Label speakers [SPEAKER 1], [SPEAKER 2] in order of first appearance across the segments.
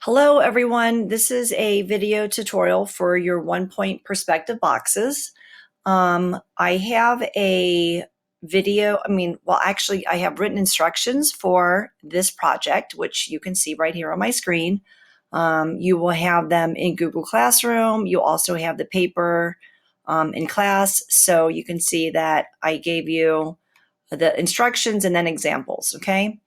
[SPEAKER 1] Hello everyone, this is a video tutorial for your 1-point perspective boxes. I have a video, I have written instructions for this project, which you can see right here on my screen. You will have them in Google Classroom. You'll also have the paper in class, so you can see that I gave you the instructions and then examples, okay?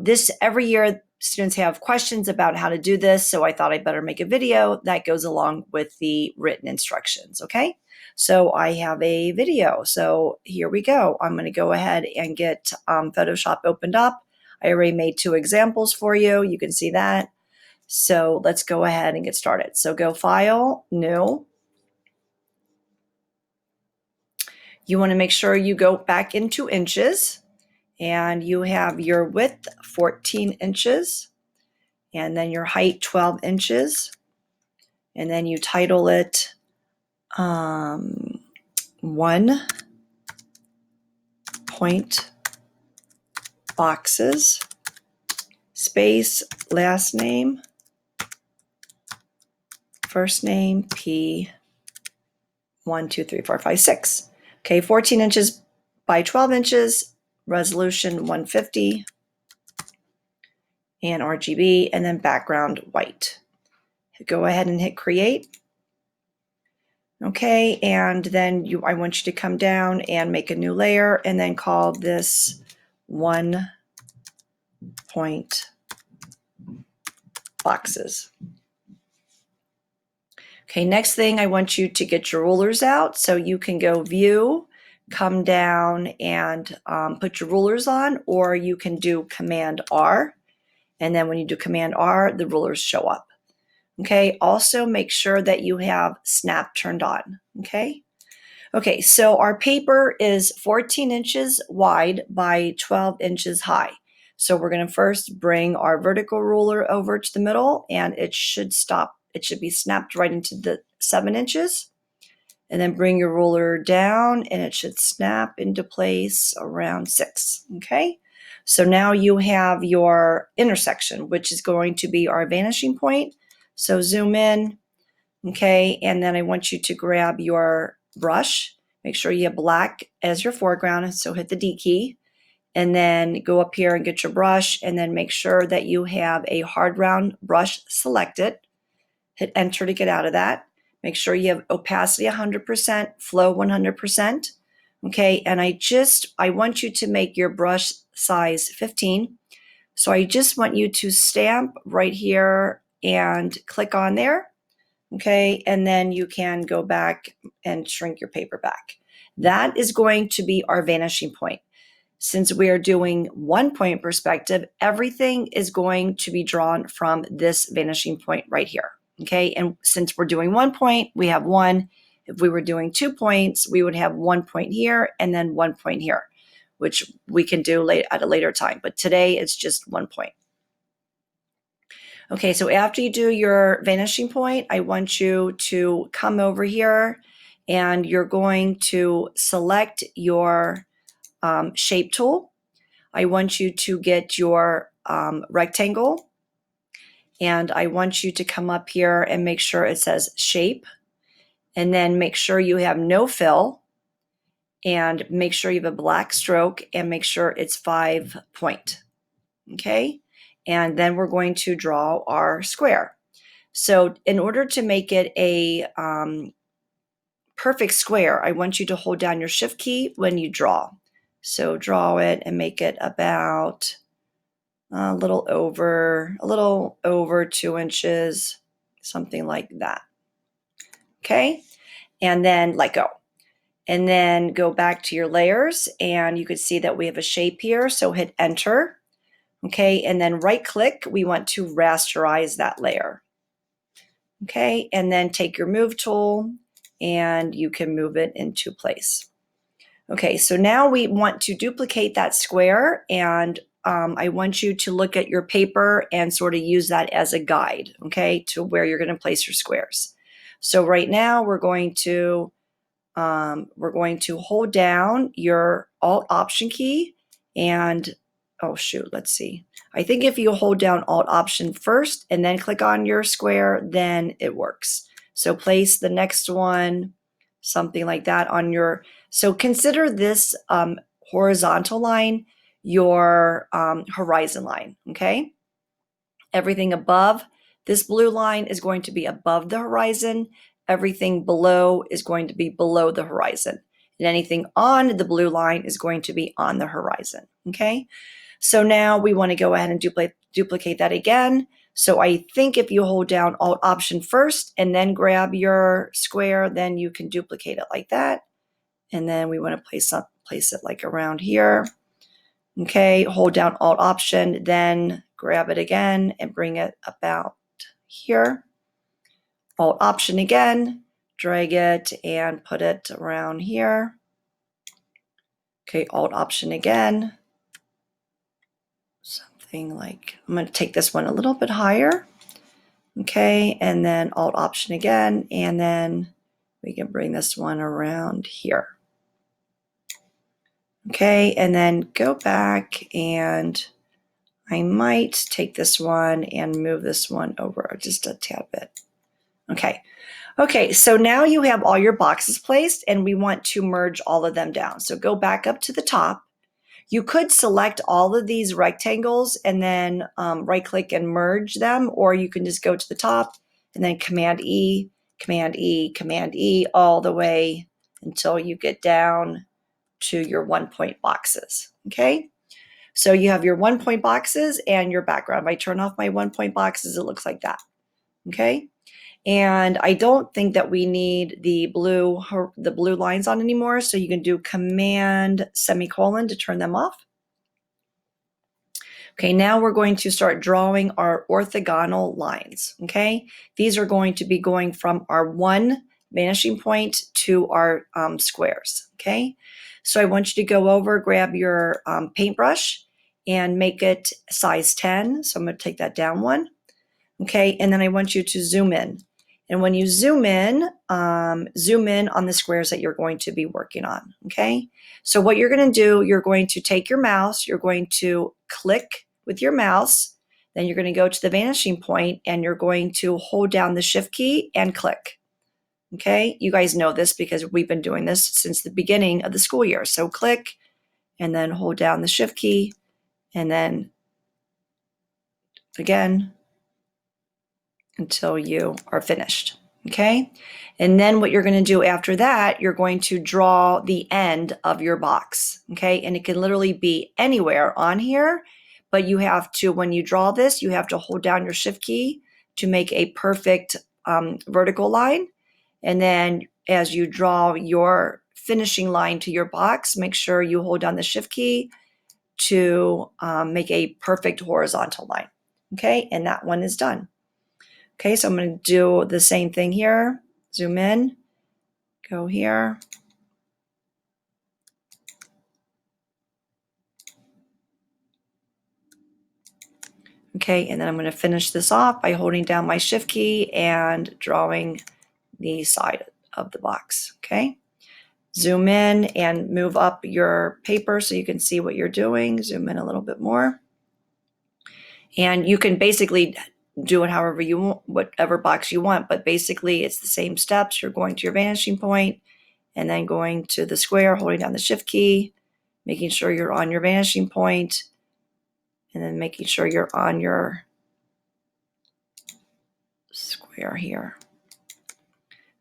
[SPEAKER 1] This every year students have questions about how to do this, so I thought I'd better make a video that goes along with the written instructions, okay? So I have a video, so here we go. I'm going to go ahead and get Photoshop opened up. I already made 2 examples for you. You can see that. So let's go ahead and get started. So go File, New. You want to make sure you go back into inches, and you have your width 14 inches. And then your height 12 inches, and then you title it 1-point boxes, space, last name, first name, P, 1, 2, 3, 4, 5, 6. Okay, 14 inches by 12 inches, resolution 150, and RGB, and then background white. Go ahead and hit create. Okay, and then I want you to come down and make a new layer and then call this 1-point boxes. Okay, next thing, I want you to get your rulers out, so you can go view, come down and put your rulers on, or you can do Command R, and then when you do Command R, the rulers show up. Okay, also make sure that you have snap turned on, okay? Okay, so our paper is 14 inches wide by 12 inches high. So we're gonna first bring our vertical ruler over to the middle, and it should stop. It should be snapped right into the 7 inches. And then bring your ruler down, and it should snap into place around 6, okay? So now you have your intersection, which is going to be our vanishing point. So zoom in, okay, and then I want you to grab your brush. Make sure you have black as your foreground, so hit the D key, and then go up here and get your brush, and then make sure that you have a hard round brush selected. Hit enter to get out of that. Make sure you have opacity 100%, flow 100%, okay, and I want you to make your brush size 15. So I just want you to stamp right here and click on there, okay, and then you can go back and shrink your paper back. That is going to be our vanishing point. Since we are doing 1-point perspective, everything is going to be drawn from this vanishing point right here, okay, and since we're doing 1 point, we have 1. If we were doing 2 points, we would have 1 point here and then 1 point here, which we can do at a later time, but today it's just 1 point. Okay, so after you do your vanishing point, I want you to come over here, and you're going to select your shape tool. I want you to get your rectangle, and I want you to come up here and make sure it says shape, and then make sure you have no fill, and make sure you have a black stroke, and make sure it's 5 point, okay? And then we're going to draw our square. So in order to make it a perfect square, I want you to hold down your shift key when you draw. So draw it and make it about a little over 2 inches, something like that. Okay, and then let go. And then go back to your layers, and you can see that we have a shape here, so hit enter. Okay, and then right click, we want to rasterize that layer. Okay, and then take your move tool and you can move it into place. Okay, so now we want to duplicate that square, and I want you to look at your paper and sort of use that as a guide, okay, to where you're going to place your squares. So right now we're going to hold down your Alt Option key, and oh shoot, let's see. I think if you hold down Alt Option first and then click on your square, then it works. So place the next one, something like that on your, so consider this horizontal line your horizon line, okay? Everything above this blue line is going to be above the horizon. Everything below is going to be below the horizon. And anything on the blue line is going to be on the horizon, okay? So now we want to go ahead and duplicate that again. So I think if you hold down Alt Option first and then grab your square, then you can duplicate it like that. And then we want to place it like around here. Okay, hold down Alt Option, then grab it again and bring it about here. Alt Option again, drag it and put it around here. Okay, Alt Option again. Something like, I'm going to take this one a little bit higher. Okay, and then Alt Option again, and then we can bring this one around here. Okay, and then go back and I might take this one and move this one over just a tad bit. Okay. Okay, so now you have all your boxes placed and we want to merge all of them down. So go back up to the top. You could select all of these rectangles and then right click and merge them, or you can just go to the top and then Command E, Command E, Command E all the way until you get down to your 1-point boxes, okay? So you have your 1-point boxes and your background. If I turn off my 1-point boxes, it looks like that, okay? And I don't think that we need the blue lines on anymore, so you can do Command semicolon to turn them off. Okay, now we're going to start drawing our orthogonal lines, okay? These are going to be going from our one vanishing point to our squares, okay? So I want you to go over, grab your paintbrush and make it size 10. So I'm going to take that down one, okay? And then I want you to zoom in. And when you zoom in on the squares that you're going to be working on, okay? So what you're going to do, you're going to take your mouse, you're going to click with your mouse, then you're going to go to the vanishing point and you're going to hold down the Shift key and click, okay? You guys know this because we've been doing this since the beginning of the school year. So click and then hold down the Shift key and then again, until you are finished, okay? And then what you're going to do after that, you're going to draw the end of your box, okay? And it can literally be anywhere on here, but you have to, when you draw this, you have to hold down your Shift key to make a perfect vertical line. And then as you draw your finishing line to your box, make sure you hold down the Shift key to make a perfect horizontal line, okay? And that one is done. Okay, so I'm going to do the same thing here. Zoom in, go here. Okay, and then I'm going to finish this off by holding down my Shift key and drawing the side of the box, okay? Zoom in and move up your paper so you can see what you're doing. Zoom in a little bit more. And you can basically do it however you want, whatever box you want, but basically it's the same steps. You're going to your vanishing point and then going to the square, holding down the Shift key, making sure you're on your vanishing point, and then making sure you're on your square here.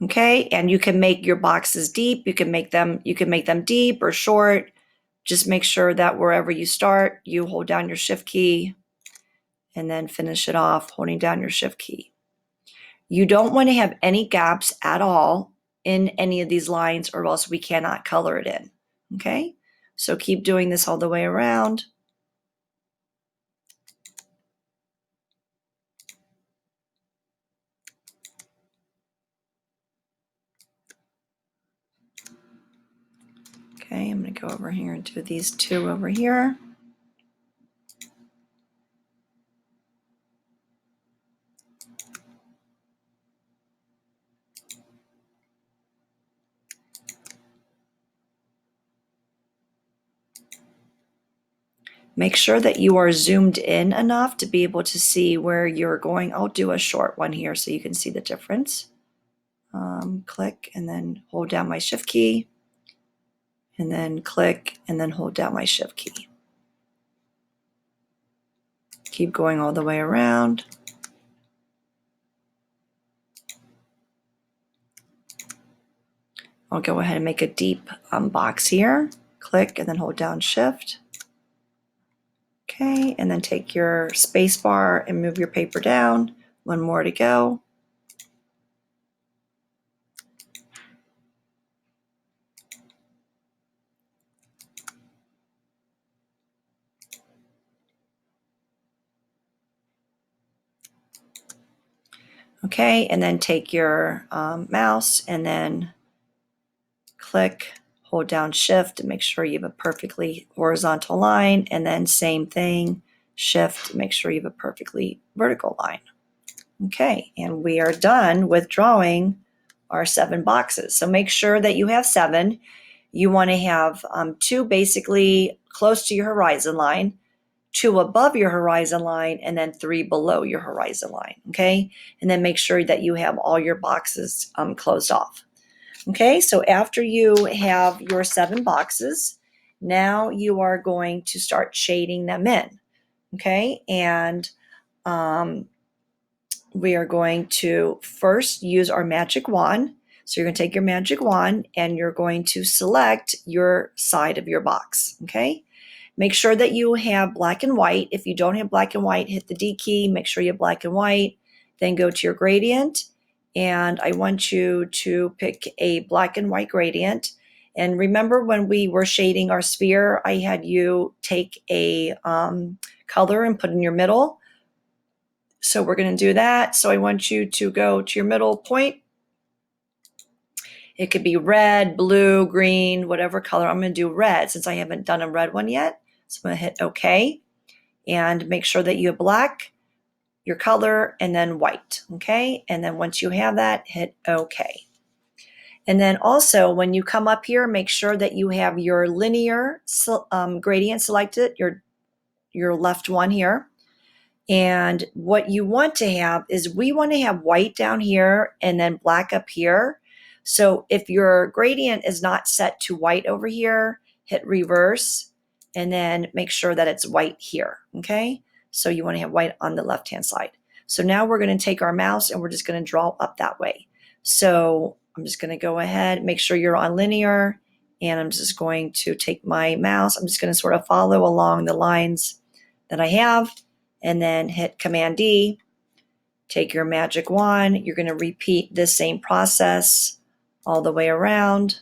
[SPEAKER 1] Okay, and you can make your boxes deep. You can make them deep or short. Just make sure that wherever you start, you hold down your Shift key and then finish it off holding down your Shift key. You don't want to have any gaps at all in any of these lines or else we cannot color it in. Okay, so keep doing this all the way around. Okay, I'm going to go over here and do these two over here. Make sure that you are zoomed in enough to be able to see where you're going. I'll do a short one here so you can see the difference. Click and then hold down my shift key, and then click and then hold down my shift key. Keep going all the way around. I'll go ahead and make a deep box here. Click and then hold down shift. Okay, and then take your space bar and move your paper down. One more to go. Okay, and then take your mouse and then click, hold down shift to make sure you have a perfectly horizontal line, and then same thing, shift to make sure you have a perfectly vertical line. Okay, and we are done with drawing our 7 boxes. So make sure that you have 7. You want to have 2 basically close to your horizon line, 2 above your horizon line, and then 3 below your horizon line, okay? And then make sure that you have all your boxes closed off. Okay, so after you have your 7 boxes, now you are going to start shading them in, okay? And we are going to first use our magic wand. So you're going to take your magic wand and you're going to select your side of your box, okay? Make sure that you have black and white. If you don't have black and white, hit the D key, make sure you have black and white, then go to your gradient. And I want you to pick a black and white gradient. And remember when we were shading our sphere, I had you take a color and put in your middle. So we're going to do that. So I want you to go to your middle point. It could be red, blue, green, whatever color. I'm going to do red since I haven't done a red one yet. So I'm going to hit OK and make sure that you have black, your color, and then white. Okay. And then once you have that, hit OK. And then also when you come up here, make sure that you have your linear gradient selected, your left one here. And what you want to have is we want to have white down here and then black up here. So if your gradient is not set to white over here, hit reverse and then make sure that it's white here, okay? So you want to have white on the left-hand side. So now we're going to take our mouse and we're just going to draw up that way. So I'm just going to go ahead, make sure you're on linear, and I'm just going to take my mouse. I'm just going to sort of follow along the lines that I have. And then hit Command D, take your magic wand. You're going to repeat this same process all the way around.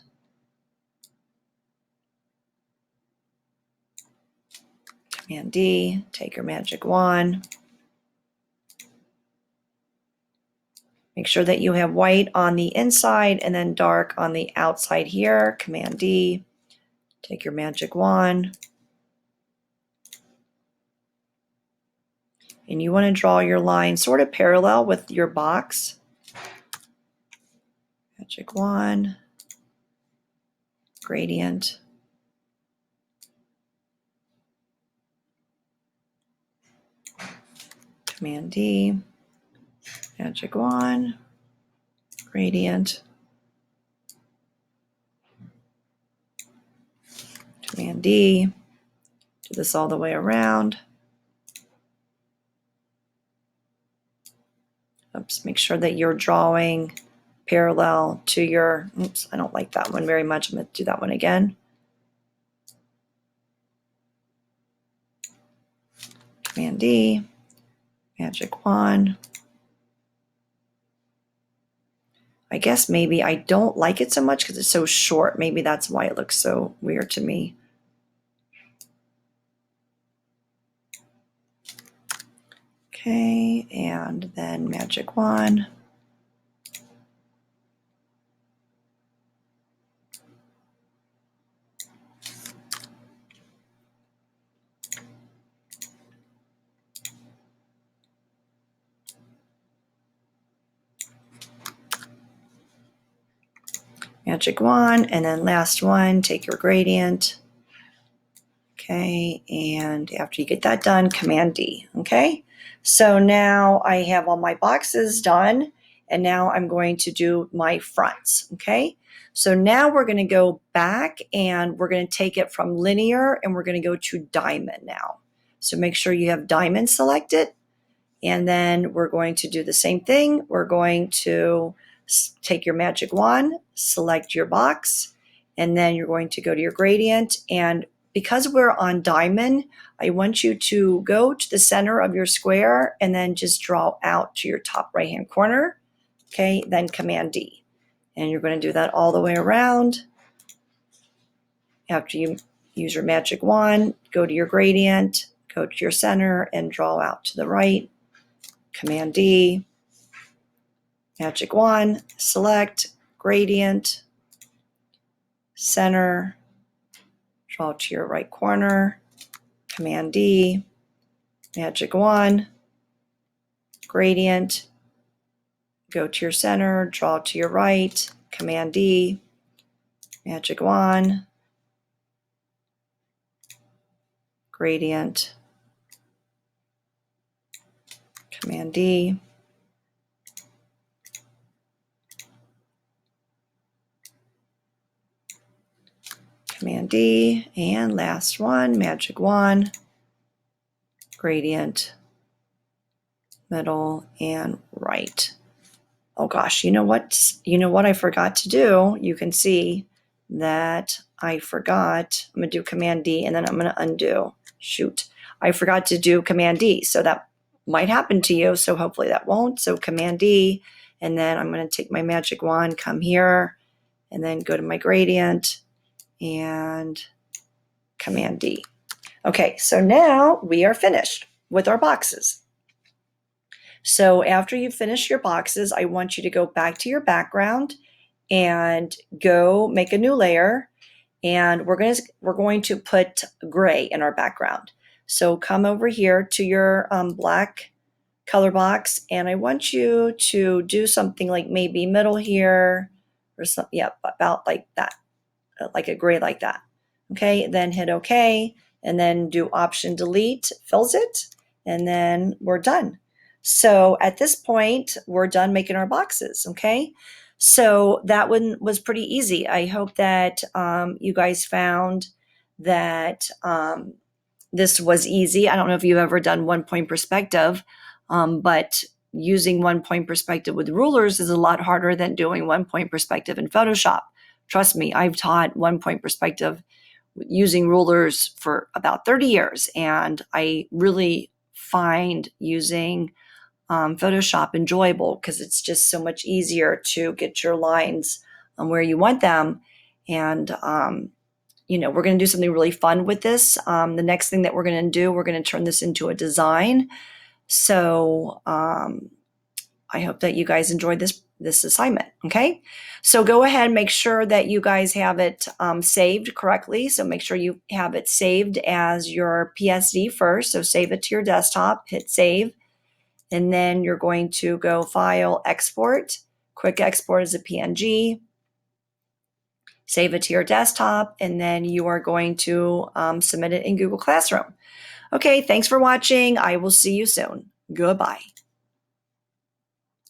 [SPEAKER 1] Command D, take your magic wand. Make sure that you have white on the inside and then dark on the outside here. Command D, take your magic wand. And you want to draw your line sort of parallel with your box. Magic wand, gradient. Command D, magic wand, gradient. Command D, do this all the way around. Oops, make sure that you're drawing parallel to your, oops, I don't like that one very much. I'm going to do that one again. Command D, magic wand. I guess maybe I don't like it so much because it's so short. Maybe that's why it looks so weird to me. Okay, and then magic wand. Magic wand, and then last one, take your gradient. Okay, and after you get that done, Command D. Okay, so now I have all my boxes done, and now I'm going to do my fronts. Okay, so now we're going to go back and we're going to take it from linear and we're going to go to diamond now. So make sure you have diamond selected, and then we're going to do the same thing. We're going to take your magic wand, select your box, and then you're going to go to your gradient. And because we're on diamond, I want you to go to the center of your square and then just draw out to your top right hand corner. Okay, then Command D. And you're going to do that all the way around. After you use your magic wand, go to your gradient, go to your center, and draw out to the right. Command D, magic wand, select, gradient, center, draw to your right corner. Command D, magic wand, gradient, go to your center, draw to your right. Command D, magic wand, gradient, Command D, Command D, and last one, magic wand, gradient, middle, and right. Oh gosh, you know what? You know what I forgot to do? You can see that I forgot. I'm going to do Command D, and then I'm going to undo. Shoot. I forgot to do Command D, so that might happen to you, so hopefully that won't. So Command D, and then I'm going to take my magic wand, come here, and then go to my gradient, and Command D. Okay, so now we are finished with our boxes. So after you finish your boxes, I want you to go back to your background and go make a new layer. And we're going to put gray in our background. So come over here to your black color box, and I want you to do something like maybe middle here or something. Yeah, about like that, like a gray like that. Okay, then hit OK, and then do Option Delete, fills it, and then we're done. So at this point, we're done making our boxes. Okay, so that one was pretty easy. I hope that you guys found that this was easy. I don't know if you've ever done 1-point perspective, but using 1-point perspective with rulers is a lot harder than doing 1-point perspective in Photoshop. Trust me, I've taught 1-point perspective using rulers for about 30 years, and I really find using Photoshop enjoyable because it's just so much easier to get your lines where you want them. And we're going to do something really fun with this. The next thing that we're going to do, we're going to turn this into a design. So I hope that you guys enjoyed this assignment. Okay, so go ahead, make sure that you guys have it saved correctly. So make sure you have it saved as your PSD first. So save it to your desktop, hit save, and then you're going to go File, Export, Quick Export as a PNG, save it to your desktop, and then you are going to submit it in Google Classroom. Okay, thanks for watching. I will see you soon. Goodbye.